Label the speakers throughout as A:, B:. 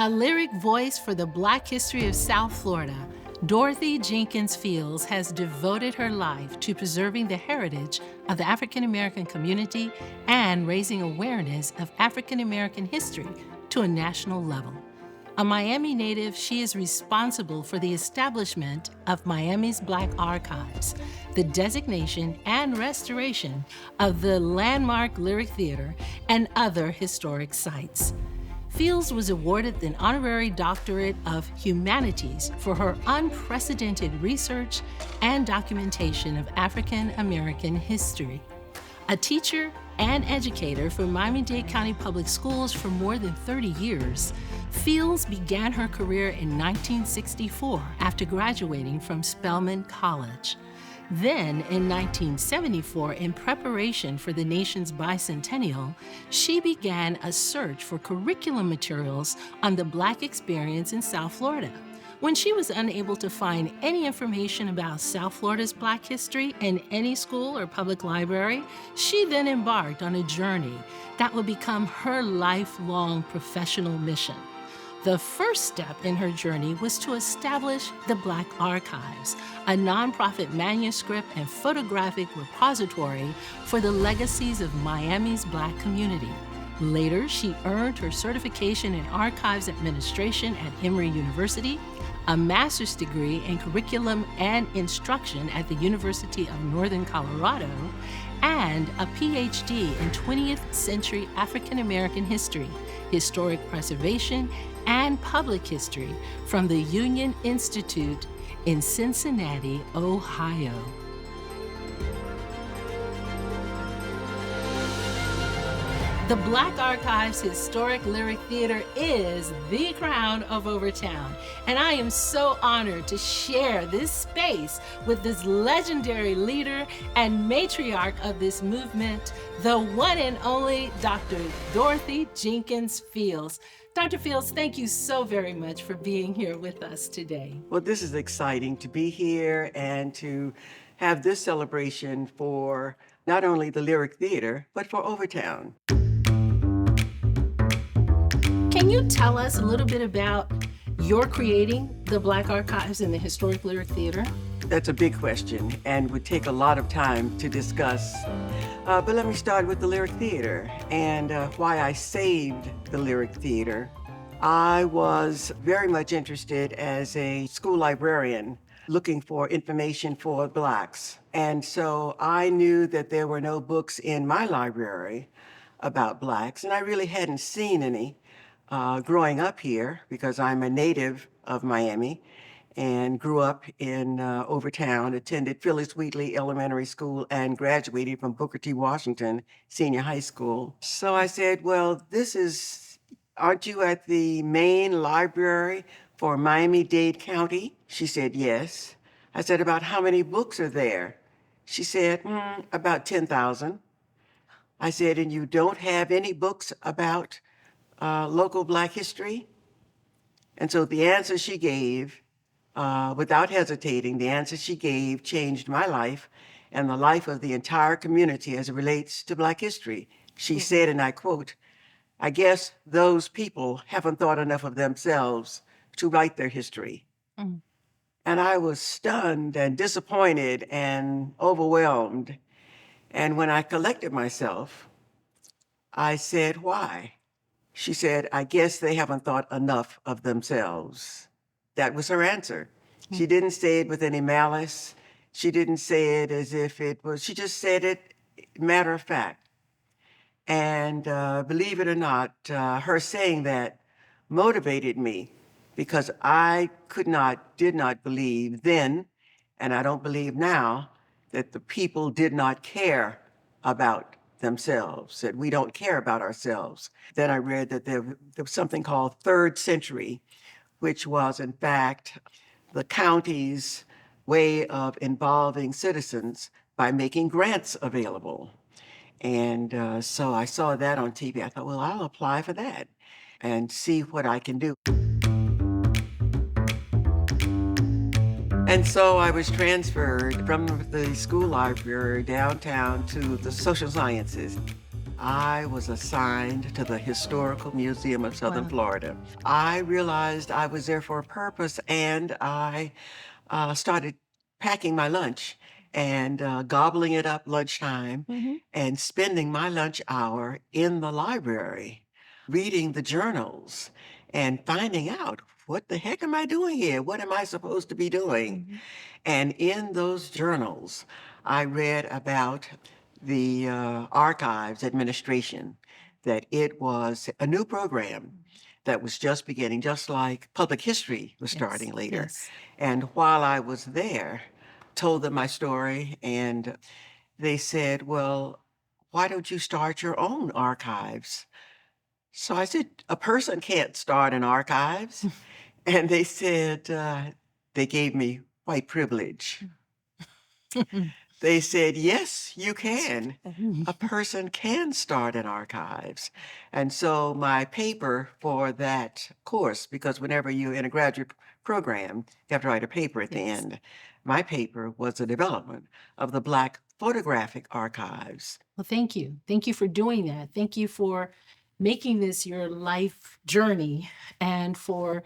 A: A lyric voice for the Black history of South Florida, Dorothy Jenkins Fields has devoted her life to preserving the heritage of the African American community and raising awareness of African American history to a national level. A Miami native, she is responsible for the establishment of Miami's Black Archives, the designation and restoration of the landmark Lyric Theater and other historic sites. Fields was awarded an honorary Doctorate of Humanities for her unprecedented research and documentation of African American history. A teacher and educator for Miami-Dade County Public Schools for more than 30 years, Fields began her career in 1964 after graduating from Spelman College. Then, in 1974, in preparation for the nation's bicentennial, she began a search for curriculum materials on the Black experience in South Florida. When she was unable to find any information about South Florida's Black history in any school or public library, she then embarked on a journey that would become her lifelong professional mission. The first step in her journey was to establish the Black Archives, a nonprofit manuscript and photographic repository for the legacies of Miami's Black community. Later, she earned her certification in archives administration at Emory University, a master's degree in curriculum and instruction at the University of Northern Colorado, and a PhD in 20th century African American history, historic preservation, and public history from the Union Institute in Cincinnati, Ohio. The Black Archives Historic Lyric Theater is the crown of Overtown, and I am so honored to share this space with this legendary leader and matriarch of this movement, the one and only Dr. Dorothy Jenkins Fields. Dr. Fields, thank you so very much for being here with us today.
B: Well, this is exciting to be here and to have this celebration for not only the Lyric Theater, but for Overtown.
A: Can you tell us a little bit about your creating the Black Archives and the Historic Lyric Theater?
B: That's a big question and would take a lot of time to discuss. But let me start with the Lyric Theater and why I saved the Lyric Theater. I was very much interested as a school librarian looking for information for Blacks. And so I knew that there were no books in my library about Blacks, and I really hadn't seen any growing up here because I'm a native of Miami and grew up in Overtown, attended Phyllis Wheatley Elementary School, and graduated from Booker T. Washington Senior High School. So I said, well, aren't you at the main library for Miami-Dade County? She said, yes. I said, about how many books are there? She said, about 10,000. I said, and you don't have any books about local Black history? And so the answer she gave, without hesitating, the answer she gave changed my life and the life of the entire community as it relates to Black history. She said, and I quote, I guess those people haven't thought enough of themselves to write their history. Mm. And I was stunned and disappointed and overwhelmed. And when I collected myself, I said, why? She said, I guess they haven't thought enough of themselves. That was her answer. Mm. She didn't say it with any malice. She didn't say it as if it was, she just said it matter of fact. And believe it or not, her saying that motivated me because I did not believe then, and I don't believe now, that the people did not care about themselves, that we don't care about ourselves. Then I read that there was something called Third Century, which was in fact the county's way of involving citizens by making grants available. And so I saw that on TV. I thought, well, I'll apply for that and see what I can do. And so I was transferred from the school library downtown to the social sciences. I was assigned to the Historical Museum of Southern
A: Wow.
B: Florida. I realized I was there for a purpose, and I started packing my lunch and gobbling it up lunchtime and spending my lunch hour in the library, reading the journals and finding out, what the heck am I doing here? What am I supposed to be doing? And in those journals, I read about the Archives Administration, that it was a new program that was just beginning, just like public history was starting later.
A: Yes.
B: And while I was there, told them my story, and they said, well, why don't you start your own archives? So I said, a person can't start an archives. And they said, they gave me white privilege. They said, yes, you can. A person can start an archives. And so my paper for that course, because whenever you're in a graduate program, you have to write a paper at the
A: Yes.
B: end. My paper was the development of the Black photographic archives.
A: Well, thank you. Thank you for doing that. Thank you for making this your life journey and for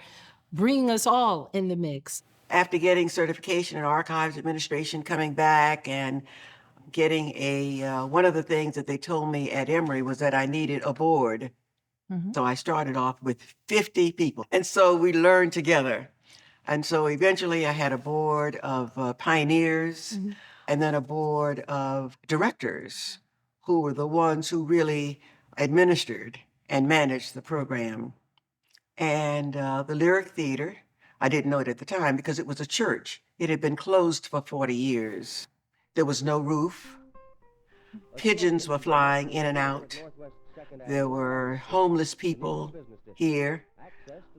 A: bringing us all in the mix.
B: After getting certification in archives administration, coming back and getting one of the things that they told me at Emory was that I needed a board. So I started off with 50 people. And so we learned together. And so eventually I had a board of pioneers and then a board of directors who were the ones who really administered and managed the program. And the Lyric Theater, I didn't know it at the time because it was a church. It had been closed for 40 years. There was no roof. Pigeons were flying in and out. There were homeless people here.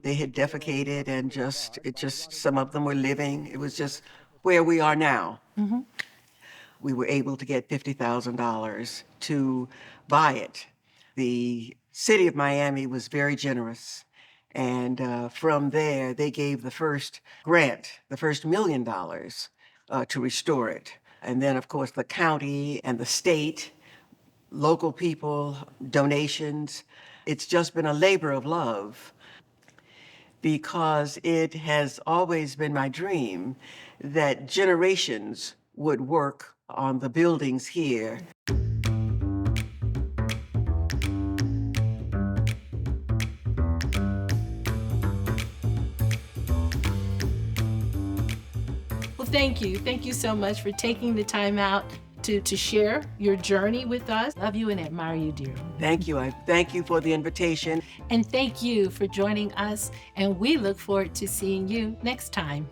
B: They had defecated and some of them were living. It was just where we are now. We were able to get $50,000 to buy it. The city of Miami was very generous. And from there, they gave the first grant, the first $1 million to restore it. And then, of course, the county and the state, local people, donations. It's just been a labor of love, because it has always been my dream that generations would work on the buildings here.
A: Well, thank you. Thank you so much for taking the time out to share your journey with us. Love you and admire you dearly.
B: Thank you. I thank you for the invitation.
A: And thank you for joining us. And we look forward to seeing you next time.